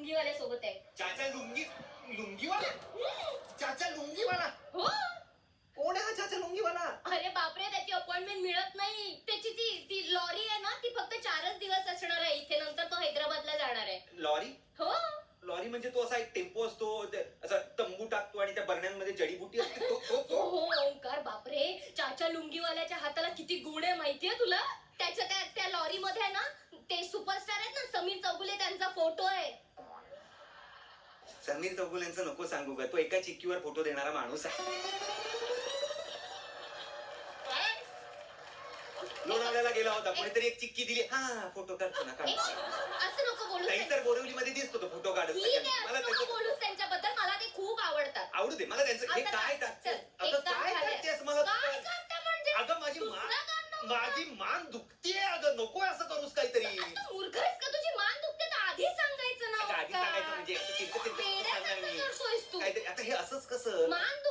लुंगीवाल्या सोबत आहे. चाचा लुंगीवाला? चाचा लुंगीवाला? हो. कोण आहे हा चाचा लुंगीवाला? अरे बापरे, त्याची अपॉइंटमेंट मिळत नाही. त्याची ती लॉरी आहे ना, ती फक्त 4च दिवस असणार आहे इथे, नंतर तो हैदराबादला जाणार आहे. लॉरी? हो. लॉरी म्हणजे तो असा एक टेम्पो असतो, असा तंबू टाकतो आणि त्या बरण्यांमध्ये जडीबुटी असते तो हो हो ओंकार, बापरे, चाचा लुंगीवाल्याच्या हाताला किती गुण आहे माहितीये तुला? त्याच्या त्या लॉरी मध्ये आहे ना, ते सुपरस्टार आहेत ना, समीर चौगुले, त्यांचा फोटो आहे. समीर चौगुलेंचं नको सांगू का, तो एका चिक्कीवर फोटो देणारा माणूस आहे. लोणावळ्याला गेला होता, कोणीतरी एक चिक्की दिली, हा फोटो काढतो ना काढ. असं नको बोलू. तर बोरिवलीमध्ये दिसतो तो फोटो काढत. मला बोलूस त्यांच्याबद्दल, मला ते खूप आवडतात. आवडू दे मला त्यांचं. हे काय टाकतेस? अगं काय करतेस मला? अगं माझी मान दुखतीये. अगं नको असं करूस काहीतरी. मूर्ख आहेस का? तुझी मान दुखते तर आधी सांगायचं ना. आधी सांगायचं म्हणजे पेढ्यासारखं करतोयस तू. आता हे असंच कसं? मान